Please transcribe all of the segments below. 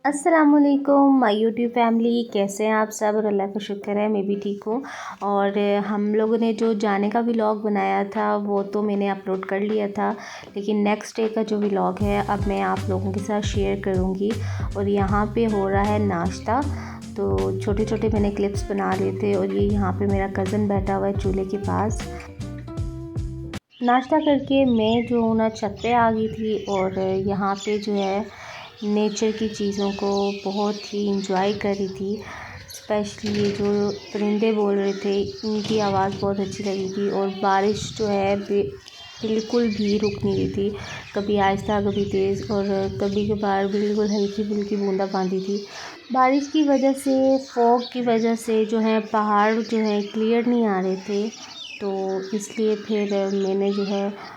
अस्सलामुअलैकुम my YouTube family, कैसे हैं आप सब। और अल्लाह का शुक्र है मैं भी ठीक हूँ। और हम लोगों ने जो जाने का व्लॉग बनाया था वो तो मैंने अपलोड कर लिया था, लेकिन नेक्स्ट डे का जो व्लॉग है अब मैं आप लोगों के साथ शेयर करूँगी। और यहाँ पे हो रहा है नाश्ता, तो छोटे छोटे मैंने क्लिप्स बना लिए थे। और ये यहाँ पे मेरा कज़न बैठा हुआ है चूल्हे के पास। नाश्ता करके मैं जो हूँ ना छत पे आ गई थी, और यहाँ पे जो है नेचर की चीज़ों को बहुत ही इंजॉय कर रही थी। स्पेशली ये जो परिंदे बोल रहे थे इनकी आवाज़ बहुत अच्छी लगी थी। और बारिश जो है बिल्कुल भी रुक नहीं रही थी, कभी आहिस्ता कभी तेज़, और कभी कभार बिल्कुल हल्की फुल्की बूंदाबांदी थी। बारिश की वजह से, फॉग की वजह से जो है पहाड़ जो है क्लियर नहीं आ रहे थे, तो इसलिए फिर मैंने जो है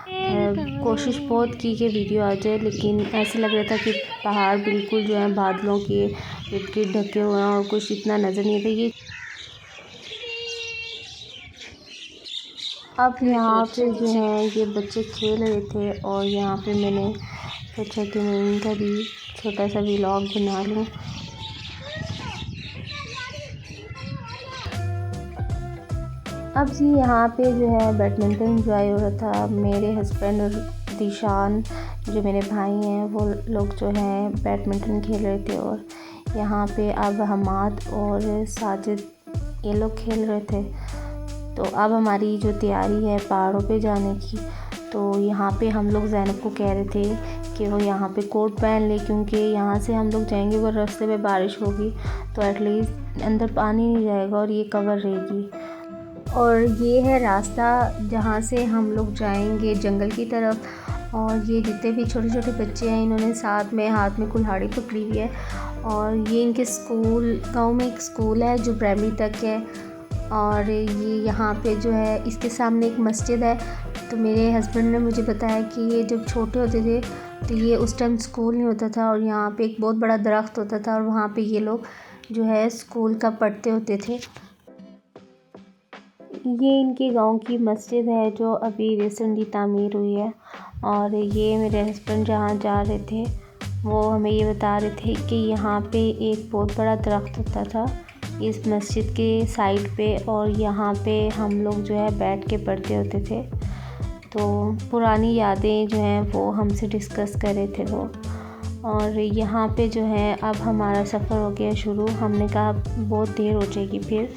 कोशिश बहुत की कि वीडियो आ जाए, लेकिन ऐसा लग रहा था कि पहाड़ बिल्कुल जो है बादलों के इर्द गिर्द ढके हुए हैं और कुछ इतना नज़र नहीं आता। ये अब यहाँ पे जो है ये बच्चे खेल रहे थे, और यहाँ पे मैंने सोचा कि मैं इनका भी छोटा सा व्लॉग बना लूँ। अब जी यहाँ पे जो है बैडमिंटन एंजॉय हो रहा था। मेरे हस्बैंड और दिशान जो मेरे भाई हैं वो लोग जो हैं बैडमिंटन खेल रहे थे, और यहाँ पे अब हमाद और साजिद ये लोग खेल रहे थे। तो अब हमारी जो तैयारी है पहाड़ों पे जाने की, तो यहाँ पे हम लोग ज़ैनब को कह रहे थे कि वो यहाँ पे कोट पहन ले, क्योंकि यहाँ से हम लोग जाएंगे अगर रास्ते में बारिश होगी तो एटलीस्ट अंदर पानी नहीं जाएगा और ये कवर रहेगी। और ये है रास्ता जहाँ से हम लोग जाएंगे जंगल की तरफ। और ये जितने भी छोटे छोटे बच्चे हैं इन्होंने साथ में हाथ में कुल्हाड़ी पकड़ी हुई है, और ये इनके स्कूल, गांव में एक स्कूल है जो प्राइमरी तक है। और ये यहाँ पे जो है इसके सामने एक मस्जिद है। तो मेरे हस्बैंड ने मुझे बताया कि ये जब छोटे होते थे तो ये उस टाइम स्कूल नहीं होता था, और यहाँ पे एक बहुत बड़ा दरख्त होता था, और वहाँ पे ये लोग जो है स्कूल का पढ़ते होते थे। ये इनके गांव की मस्जिद है जो अभी रिसेंटली तामीर हुई है। और ये मेरे हस्बैंड जहाँ जा रहे थे वो हमें ये बता रहे थे कि यहाँ पे एक बहुत बड़ा दरख्त होता था इस मस्जिद के साइड पे, और यहाँ पे हम लोग जो है बैठ के पढ़ते होते थे। तो पुरानी यादें जो हैं वो हमसे डिस्कस कर रहे थे वो। और यहाँ पे जो है अब हमारा सफ़र हो गया शुरू। हमने कहा बहुत देर हो जाएगी फिर,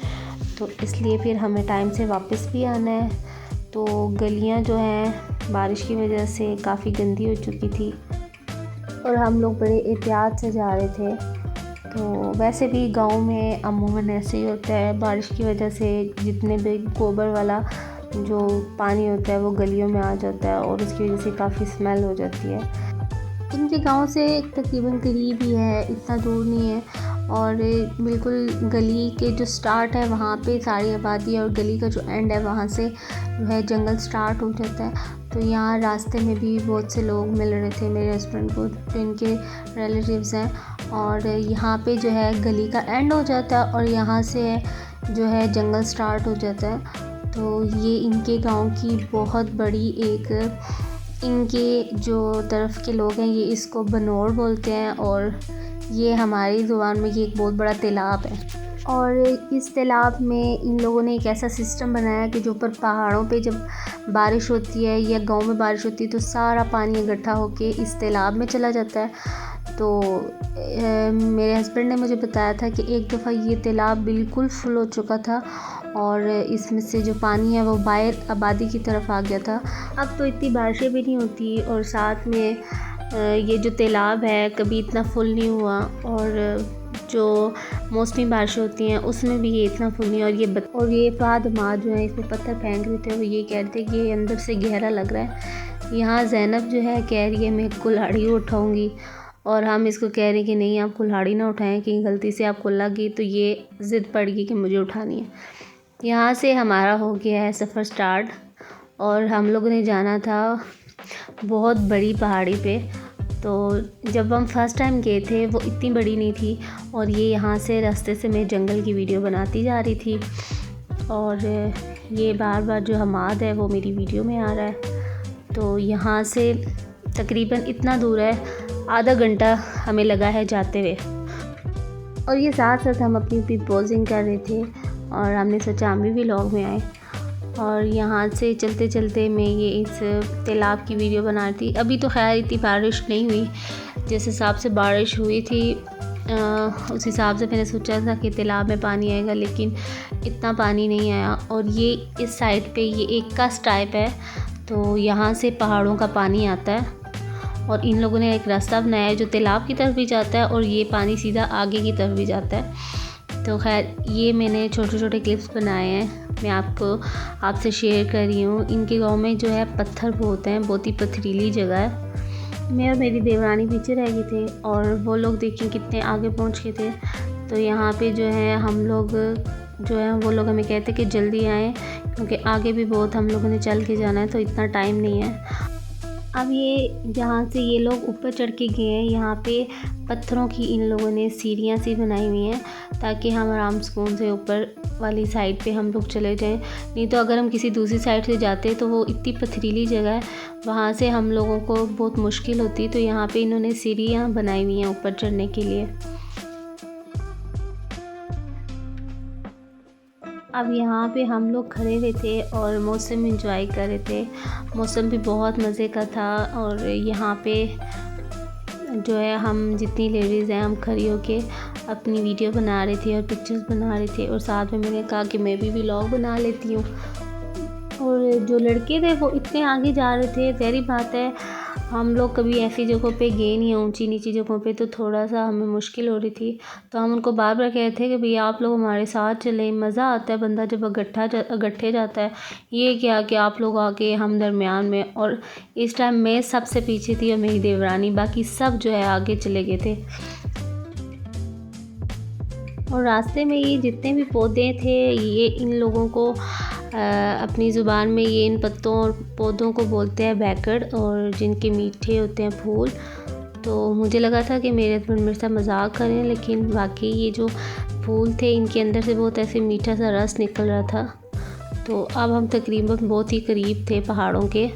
तो इसलिए फिर हमें टाइम से वापस भी आना है। तो गलियां जो हैं बारिश की वजह से काफ़ी गंदी हो चुकी थी, और हम लोग बड़े एहतियात से जा रहे थे। तो वैसे भी गांव में अमूमन ऐसे ही होता है, बारिश की वजह से जितने भी गोबर वाला जो पानी होता है वो गलियों में आ जाता है, और उसकी वजह से काफ़ी स्मेल हो जाती है। इनके गांव से तकरीबन करीब ही है, इतना दूर नहीं है। और बिल्कुल गली के जो स्टार्ट है वहाँ पे सारी आबादी है, और गली का जो एंड है वहाँ से जो है जंगल स्टार्ट हो जाता है। तो यहाँ रास्ते में भी बहुत से लोग मिल रहे थे मेरे हस्बैंड को जो इनके रिलेटिव्स हैं। और यहाँ पे जो है गली का एंड हो जाता है, और यहाँ से जो है जंगल स्टार्ट हो जाता है। तो ये इनके गांव की बहुत बड़ी एक, इनके जो तरफ के लोग हैं ये इसको बनोड़ बोलते हैं, और ये हमारी ज़ुबान में ये एक बहुत बड़ा तालाब है। और इस तालाब में इन लोगों ने एक ऐसा सिस्टम बनाया कि जो ऊपर पहाड़ों पे जब बारिश होती है या गांव में बारिश होती है तो सारा पानी इकट्ठा होके इस तालाब में चला जाता है। तो मेरे हस्बैंड ने मुझे बताया था कि एक दफ़ा ये तालाब बिल्कुल फुल हो चुका था, और इसमें से जो पानी है वो बाहर आबादी की तरफ आ गया था। अब तो इतनी बारिशें भी नहीं होती, और साथ में ये जो तालाब है कभी इतना फुल नहीं हुआ, और जो मौसमी बारिशें होती हैं उसमें भी ये इतना फुल नहीं। और ये फाद माँ जो है इसमें पत्थर फेंक रहे थे, वो ये कह रहे थे कि ये अंदर से गहरा लग रहा है। यहाँ ज़ैनब जो है कह रही है मैं कुल्हाड़ी उठाऊँगी, और हम इसको कह रहे हैं कि नहीं आप कुल्हाड़ी ना उठाएं, कि गलती से आपको लग गई तो ये ज़िद पड़ गई कि मुझे उठानी है। यहाँ से हमारा हो गया है सफ़र स्टार्ट, और हम लोगों ने जाना था बहुत बड़ी पहाड़ी पे। तो जब हम फर्स्ट टाइम गए थे वो इतनी बड़ी नहीं थी, और ये यहाँ से रास्ते से मैं जंगल की वीडियो बनाती जा रही थी, और ये बार बार जो हमाद है वो मेरी वीडियो में आ रहा है। तो यहाँ से तकरीबन इतना दूर है, आधा घंटा हमें लगा है जाते हुए। और ये साथ साथ हम अपनी पोजिंग कर रहे थे और हमने सोचा हम भी व्लॉग में आए। और यहाँ से चलते चलते मैं ये इस तालाब की वीडियो बना रही थी। अभी तो खैर इतनी बारिश नहीं हुई, जिस हिसाब से बारिश हुई थी उस हिसाब से मैंने सोचा था कि तालाब में पानी आएगा, लेकिन इतना पानी नहीं आया। और ये इस साइड पे ये एक कस टाइप है, तो यहाँ से पहाड़ों का पानी आता है और इन लोगों ने एक रास्ता बनाया है जो तालाब की तरफ भी जाता है और ये पानी सीधा आगे की तरफ भी जाता है। तो खैर ये मैंने छोटे छोटे क्लिप्स बनाए हैं, मैं आपसे शेयर कर रही हूँ। इनके गांव में जो है पत्थर बहुत हैं, बहुत ही पथरीली जगह है। मैं और मेरी देवरानी पीछे रह गए थे और वो लोग देखें कितने आगे पहुँच गए थे। तो यहाँ पे जो है हम लोग जो है वो लोग हमें कहते कि जल्दी आएँ, क्योंकि आगे भी बहुत हम लोगों ने चल के जाना है, तो इतना टाइम नहीं है। अब ये जहाँ से ये लोग ऊपर चढ़ के गए हैं, यहाँ पे पत्थरों की इन लोगों ने सीढ़ियाँ सी बनाई हुई हैं ताकि हम आराम सुकून से ऊपर वाली साइड पे हम लोग चले जाएं। नहीं तो अगर हम किसी दूसरी साइड से जाते तो वो इतनी पथरीली जगह है, वहाँ से हम लोगों को बहुत मुश्किल होती। तो यहाँ पे इन्होंने सीढ़ियाँ बनाई हुई हैं ऊपर चढ़ने के लिए। अब यहाँ पे हम लोग खड़े हुए थे और मौसम एंजॉय कर रहे थे। मौसम भी बहुत मज़े का था और यहाँ पे जो है हम जितनी लेडीज़ हैं हम खड़ी होके अपनी वीडियो बना रही थी और पिक्चर्स बना रहे थे। और साथ में मैंने कहा कि मैं भी व्लॉग बना लेती हूँ। और जो लड़के थे वो इतने आगे जा रहे थे, ज़ाहिर बात है हम लोग कभी ऐसी जगहों पे गए नहीं हैं, ऊंची नीची जगहों पे, तो थोड़ा सा हमें मुश्किल हो रही थी। तो हम उनको बार बार कहते थे कि भैया आप लोग हमारे साथ चलें, मज़ा आता है बंदा जब इकट्ठे जाता है। ये क्या कि आप लोग आके हम दरमियान में, और इस टाइम मैं सबसे पीछे थी और मेरी देवरानी, बाकी सब जो है आगे चले गए थे। और रास्ते में ये जितने भी पौधे थे ये इन लोगों को अपनी ज़ुबान में ये इन पत्तों और पौधों को बोलते हैं बैकड़, और जिनके मीठे होते हैं फूल। तो मुझे लगा था कि मेरे हस्बैंड मेरे साथ मजाक करें, लेकिन वाकई ये जो फूल थे इनके अंदर से बहुत ऐसे मीठा सा रस निकल रहा था। तो अब हम तकरीबन बहुत ही करीब थे पहाड़ों के।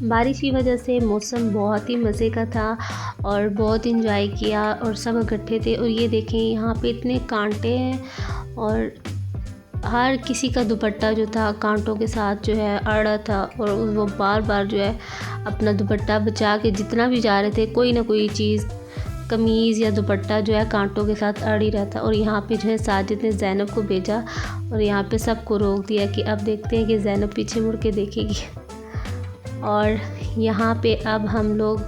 बारिश की वजह से मौसम बहुत ही मज़े का था और बहुत इंजॉय किया और सब इकट्ठे थे। और ये देखें यहाँ पे इतने कांटे हैं और हर किसी का दुपट्टा जो था कांटों के साथ जो है अड़ा था, और वो बार बार जो है अपना दुपट्टा बचा के जितना भी जा रहे थे कोई ना कोई चीज़, कमीज़ या दुपट्टा जो है कांटों के साथ अड़ ही रहा था। और यहाँ पे जो है साजिद ने ज़ैनब को भेजा और यहाँ पे सबको रोक दिया कि अब देखते हैं कि ज़ैनब पीछे मुड़ के देखेगी। और यहाँ पे अब हम लोग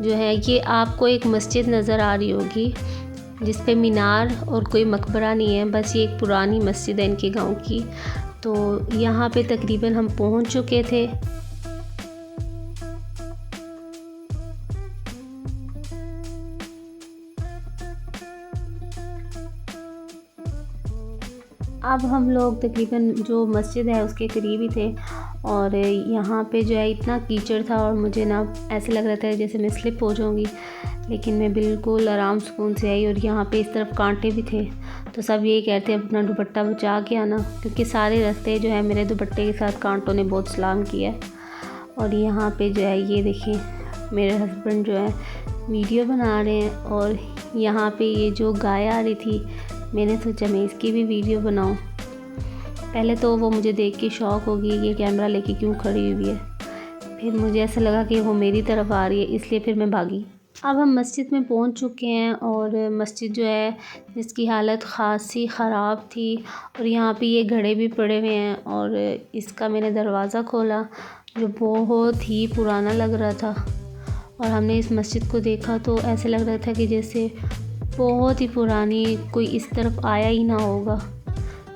जो है, ये आपको एक मस्जिद नज़र आ रही होगी जिस पे मीनार और कोई मकबरा नहीं है, बस ये एक पुरानी मस्जिद है इनके गांव की। तो यहाँ पे तकरीबन हम पहुँच चुके थे। अब हम लोग तकरीबन जो मस्जिद है उसके करीब ही थे और यहाँ पे जो है इतना कीचड़ था और मुझे ना ऐसे लग रहा था जैसे मैं स्लिप हो जाऊँगी, लेकिन मैं बिल्कुल आराम सुकून से आई। और यहाँ पे इस तरफ कांटे भी थे, तो सब यही कहते हैं अपना दुपट्टा बचा के आना, क्योंकि सारे रास्ते जो है मेरे दुपट्टे के साथ कांटों ने बहुत सलाम किया। और यहाँ पे जो है ये देखिए मेरे हस्बैंड जो है वीडियो बना रहे हैं। और यहाँ पे ये जो गाय आ रही थी, मैंने सोचा मैं इसकी भी वीडियो बनाऊँ। पहले तो वो मुझे देख के शौक़ होगी ये कैमरा लेके क्यों खड़ी हुई है, फिर मुझे ऐसा लगा कि वो मेरी तरफ आ रही है, इसलिए फिर मैं भागी। अब हम मस्जिद में पहुंच चुके हैं और मस्जिद जो है जिसकी हालत ख़ासी ख़राब थी, और यहाँ पे ये घड़े भी पड़े हुए हैं। और इसका मैंने दरवाज़ा खोला जो बहुत ही पुराना लग रहा था, और हमने इस मस्जिद को देखा तो ऐसे लग रहा था कि जैसे बहुत ही पुरानी, कोई इस तरफ आया ही ना होगा।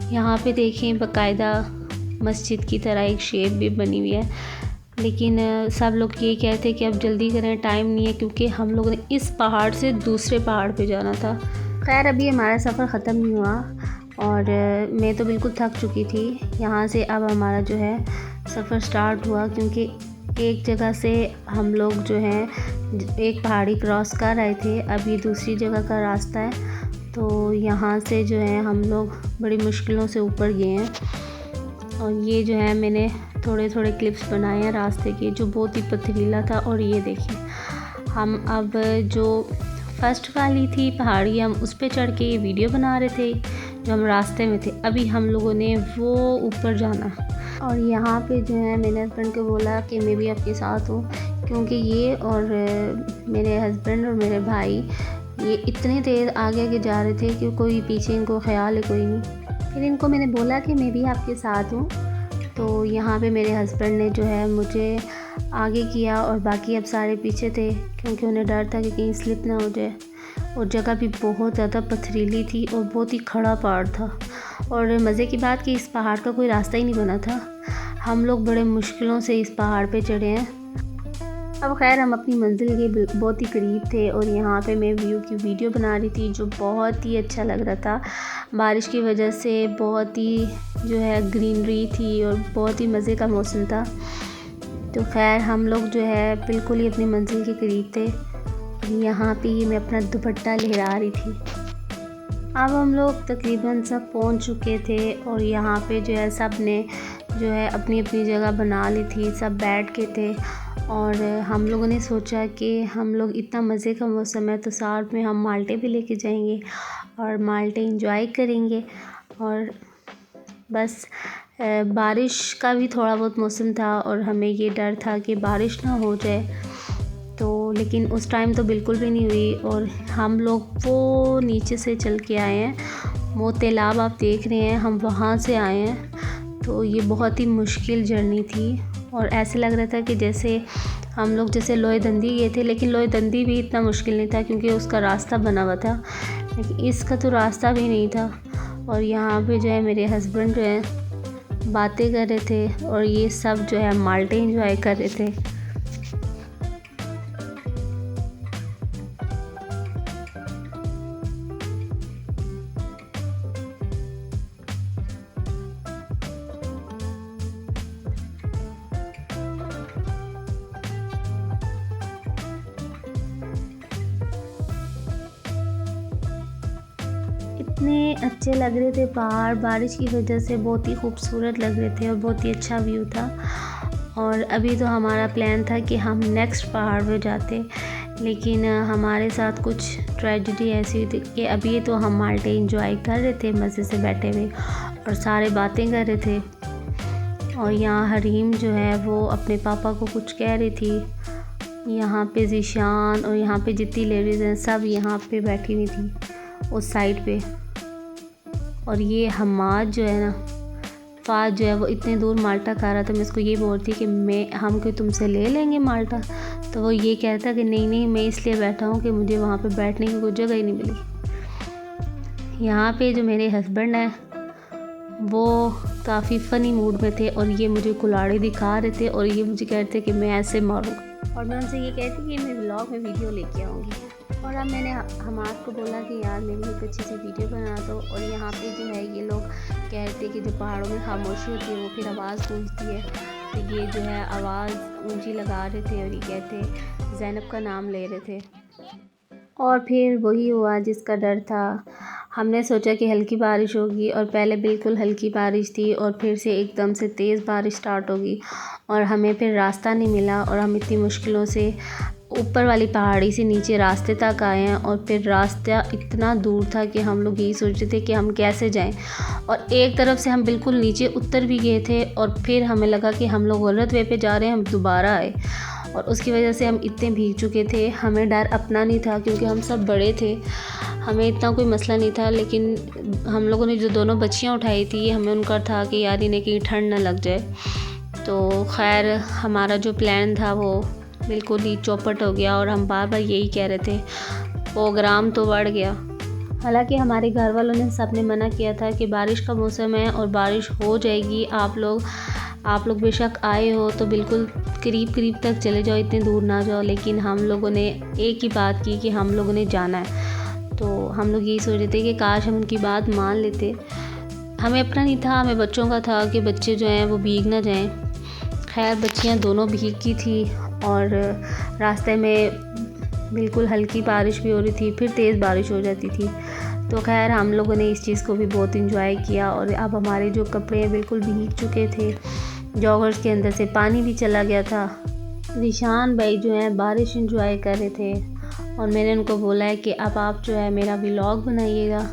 यहाँ पे देखें बाकायदा मस्जिद की तरह एक शेप भी बनी हुई है, लेकिन सब लोग ये कहते हैं कि अब जल्दी करें, टाइम नहीं है, क्योंकि हम लोगों ने इस पहाड़ से दूसरे पहाड़ पे जाना था। खैर अभी हमारा सफ़र ख़त्म नहीं हुआ और मैं तो बिल्कुल थक चुकी थी। यहाँ से अब हमारा जो है सफ़र स्टार्ट हुआ, क्योंकि एक जगह से हम लोग जो है एक पहाड़ी क्रॉस कर रहे थे, अब ये दूसरी जगह का रास्ता है। तो यहाँ से जो है हम लोग बड़ी मुश्किलों से ऊपर गए हैं। और ये जो है मैंने थोड़े थोड़े क्लिप्स बनाए हैं रास्ते के, जो बहुत ही पथरीला था। और ये देखिए हम अब जो फर्स्ट वाली थी पहाड़ी, हम उस पे चढ़ के ये वीडियो बना रहे थे जो हम रास्ते में थे। अभी हम लोगों ने वो ऊपर जाना और यहाँ पे जो है मेरे हस्बैंड को बोला कि मैं भी आपके साथ हूँ, क्योंकि ये और मेरे हस्बैंड और मेरे भाई ये इतने तेज़ आगे जा रहे थे कि कोई पीछे इनको ख्याल है कोई नहीं। फिर इनको मैंने बोला कि मैं भी आपके साथ हूँ, तो यहाँ पे मेरे हस्बैंड ने जो है मुझे आगे किया और बाकी अब सारे पीछे थे, क्योंकि उन्हें डर था कि कहीं स्लिप ना हो जाए। और जगह भी बहुत ज़्यादा पथरीली थी और बहुत ही खड़ा पहाड़ था। और मज़े की बात कि इस पहाड़ का कोई रास्ता ही नहीं बना था, हम लोग बड़े मुश्किलों से इस पहाड़ पे चढ़े हैं। अब खैर हम अपनी मंजिल के बहुत ही करीब थे और यहाँ पे मैं व्यू की वीडियो बना रही थी जो बहुत ही अच्छा लग रहा था। बारिश की वजह से बहुत ही जो है ग्रीनरी थी और बहुत ही मज़े का मौसम था। तो खैर हम लोग जो है बिल्कुल ही अपनी मंजिल के करीब थे। यहाँ पे मैं अपना दुपट्टा लहरा रही थी। अब हम लोग तकरीबन सब पहुँच चुके थे और यहाँ पे जो है सब ने जो है अपनी अपनी जगह बना ली थी, सब बैठ के थे। और हम लोगों ने सोचा कि हम लोग इतना मज़े का मौसम है तो साथ में हम माल्टे भी लेके जाएंगे और माल्टे इंजॉय करेंगे। और बस बारिश का भी थोड़ा बहुत मौसम था और हमें ये डर था कि बारिश ना हो जाए, तो लेकिन उस टाइम तो बिल्कुल भी नहीं हुई। और हम लोग वो नीचे से चल के आए हैं, वो तालाब आप देख रहे हैं, हम वहाँ से आए हैं। तो ये बहुत ही मुश्किल जर्नी थी और ऐसे लग रहा था कि जैसे हम लोग जैसे लोहे दंदी गए थे, लेकिन लोहे दंदी भी इतना मुश्किल नहीं था क्योंकि उसका रास्ता बना हुआ था, लेकिन इसका तो रास्ता भी नहीं था। और यहाँ पे जो है मेरे हस्बैंड जो है बातें कर रहे थे और ये सब जो है माल्टे इंजॉय कर रहे थे। इतने अच्छे लग रहे थे पहाड़, बारिश की वजह से बहुत ही खूबसूरत लग रहे थे और बहुत ही अच्छा व्यू था। और अभी तो हमारा प्लान था कि हम नेक्स्ट पहाड़ पे जाते, लेकिन हमारे साथ कुछ ट्रेजेडी ऐसी हुई थी कि अभी तो हम माल्टे इंजॉय कर रहे थे मज़े से बैठे हुए और सारे बातें कर रहे थे। और यहाँ हरीम जो है वो अपने पापा को कुछ कह रही थी। यहाँ पे ज़ीशान और यहाँ पे जितनी लेडीज़ हैं सब यहाँ पे बैठी हुई थी उस साइड पे। और ये हमाद जो है ना, फाज जो है वो इतने दूर माल्टा खा रहा था। मैं इसको ये बोलती कि हम कोई तुमसे ले लेंगे माल्टा, तो वो ये कहता कि नहीं मैं इसलिए बैठा हूँ कि मुझे वहाँ पे बैठने की कोई जगह ही नहीं मिली। यहाँ पे जो मेरे हस्बैंड हैं वो काफ़ी फ़नी मूड में थे और ये मुझे कुल्हाड़ी दिखा रहे थे और ये मुझे कह रहे थे कि मैं ऐसे मारूँगा। और मैं उनसे ये कहती कि मैं व्लॉग में वीडियो लेके आऊँगी। और अब मैंने हमाद को बोला कि यार मेरी एक अच्छी सी वीडियो बना दो। और यहाँ पे जो है ये लोग कह रहे थे कि जो पहाड़ों में खामोशी होती है वो फिर आवाज़ गूंजती है, तो ये जो है आवाज़ ऊंची लगा रहे थे और ये कहते ज़ैनब का नाम ले रहे थे। और फिर वही हुआ जिसका डर था। हमने सोचा कि हल्की बारिश होगी और पहले बिल्कुल हल्की बारिश थी और फिर से एकदम से तेज़ बारिश स्टार्ट होगी और हमें फिर रास्ता नहीं मिला और हम इतनी मुश्किलों से ऊपर वाली पहाड़ी से नीचे रास्ते तक आए हैं। और फिर रास्ता इतना दूर था कि हम लोग यही सोच रहे थे कि हम कैसे जाएं। और एक तरफ से हम बिल्कुल नीचे उतर भी गए थे और फिर हमें लगा कि हम लोग गलत वे पे जा रहे हैं, हम दोबारा आए और उसकी वजह से हम इतने भीग चुके थे। हमें डर अपना नहीं था क्योंकि हम सब बड़े थे, हमें इतना कोई मसला नहीं था, लेकिन हम लोगों ने जो दोनों बच्चियाँ उठाई थी हमें उनका था कि यार इन्हें कहीं ठंड ना लग जाए। तो खैर हमारा जो प्लान था वो बिल्कुल ही चौपट हो गया और हम बार बार यही कह रहे थे, प्रोग्राम तो बढ़ गया। हालांकि हमारे घर वालों ने सब ने मना किया था कि बारिश का मौसम है और बारिश हो जाएगी, आप लोग बेशक आए हो तो बिल्कुल करीब तक चले जाओ, इतने दूर ना जाओ। लेकिन हम लोगों ने एक ही बात की कि हम लोगों ने जाना है। तो हम लोग यही सोच रहे थे कि काश हम उनकी बात मान लेते। हमें अपना नहीं था, हमें बच्चों का था कि बच्चे जो हैं वो भीग ना जाएं। खैर बच्चियां दोनों भीग की थी और रास्ते में बिल्कुल हल्की बारिश भी हो रही थी, फिर तेज़ बारिश हो जाती थी। तो खैर हम लोगों ने इस चीज़ को भी बहुत इंजॉय किया। और अब हमारे जो कपड़े बिल्कुल भीग चुके थे, जॉगर्स के अंदर से पानी भी चला गया था। निशान भाई जो हैं बारिश इंजॉय कर रहे थे और मैंने उनको बोला है कि अब आप जो है मेरा व्लॉग बनाइएगा।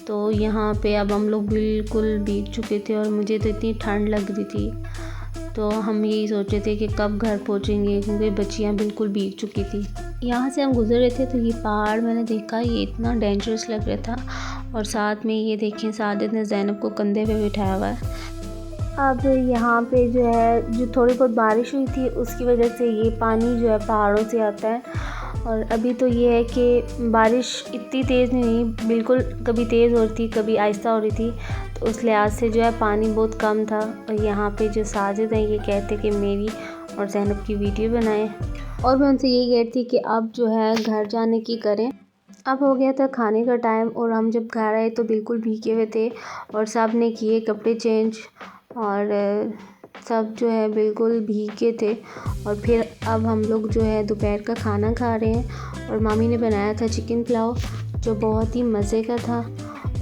तो यहाँ पे अब हम लोग बिल्कुल भीग चुके थे और मुझे तो इतनी ठंड लग रही थी, तो हम यही सोच रहे थे कि कब घर पहुँचेंगे, क्योंकि बच्चियाँ बिल्कुल भीग चुकी थी। यहाँ से हम गुजर रहे थे तो ये पहाड़ मैंने देखा, ये इतना डेंजरस लग रहा था। और साथ में ये देखें साजिद ने ज़ैनब को कंधे पे बिठाया हुआ है। अब यहाँ पे जो है जो थोड़ी बहुत बारिश हुई थी उसकी वजह से ये पानी जो है पहाड़ों से आता है। और अभी तो ये है कि बारिश इतनी तेज़ नहीं हुई, बिल्कुल कभी तेज़ हो रही थी कभी आहिस्ता हो रही थी, तो उस लिहाज से जो है पानी बहुत कम था। और यहाँ पे जो साजिद हैं ये कहते कि मेरी और ज़ैनब की वीडियो बनाएं, और मैं उनसे यही कहती थी कि अब जो है घर जाने की करें। अब हो गया था खाने का टाइम और हम जब घर आए तो बिल्कुल भीगे हुए थे और सब ने किए कपड़े चेंज, और सब जो है बिल्कुल भीगे थे। और फिर अब हम लोग जो है दोपहर का खाना खा रहे हैं और मामी ने बनाया था चिकन पुलाव जो बहुत ही मज़े का था।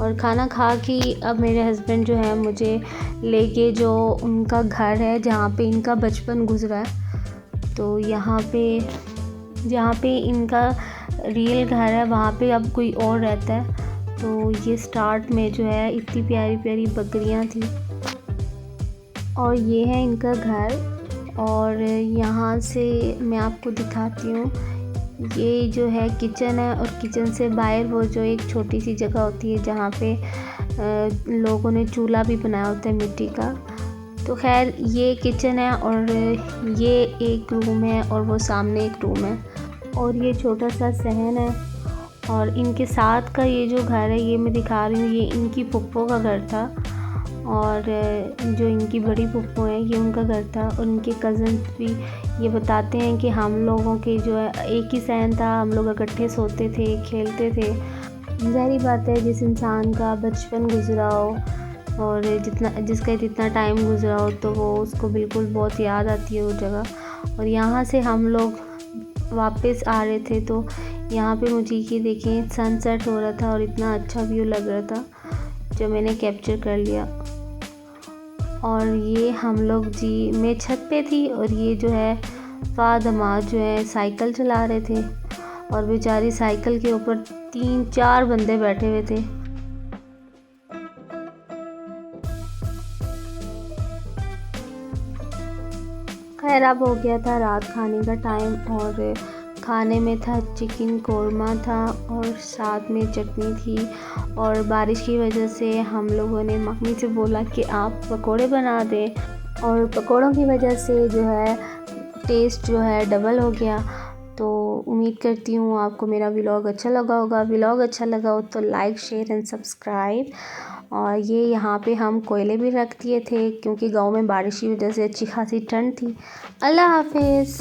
और खाना खा के अब मेरे हस्बैंड जो है मुझे लेके जो उनका घर है जहाँ पे इनका बचपन गुजरा है, तो यहाँ पे जहाँ पे इनका रियल घर है वहाँ पे अब कोई और रहता है। तो ये स्टार्ट में जो है इतनी प्यारी प्यारी बकरियाँ थी, और ये है इनका घर। और यहाँ से मैं आपको दिखाती हूँ, ये जो है किचन है और किचन से बाहर वो जो एक छोटी सी जगह होती है जहाँ पे लोगों ने चूल्हा भी बनाया होता है मिट्टी का। तो खैर ये किचन है और ये एक रूम है और वो सामने एक रूम है, और ये छोटा सा सहन है। और इनके साथ का ये जो घर है ये मैं दिखा रही हूँ, ये इनकी फुप्पो का घर था, और जो इनकी बड़ी फुप्पो है ये उनका घर था। और उनके कज़न्स भी ये बताते हैं कि हम लोगों के जो है एक ही सहन था, हम लोग इकट्ठे सोते थे खेलते थे। ज़ाहिर बात है जिस इंसान का बचपन गुजरा हो और जिसका जितना टाइम गुजरा हो तो वो उसको बिल्कुल बहुत याद आती है वो जगह। और यहाँ से हम लोग वापस आ रहे थे तो यहाँ पे मुझे ये देखें सनसेट हो रहा था और इतना अच्छा व्यू लग रहा था जो मैंने कैप्चर कर लिया। और ये हम लोग जी मैं छत पे थी और ये जो है फाद हमाद जो है साइकिल चला रहे थे, और बेचारी साइकिल के ऊपर 3-4 बंदे बैठे हुए थे। खैर अब हो गया था रात खाने का टाइम, और खाने में था चिकन कोरमा था और साथ में चटनी थी। और बारिश की वजह से हम लोगों ने मम्मी से बोला कि आप पकोड़े बना दें, और पकोड़ों की वजह से जो है टेस्ट जो है डबल हो गया। तो उम्मीद करती हूँ आपको मेरा व्लॉग अच्छा लगा होगा। व्लॉग अच्छा लगा हो तो लाइक शेयर एंड सब्सक्राइब। और ये यहाँ पे हम कोयले भी रख दिए थे क्योंकि गांव में बारिश की वजह से अच्छी खासी ठंड थी। अल्लाह हाफिज़।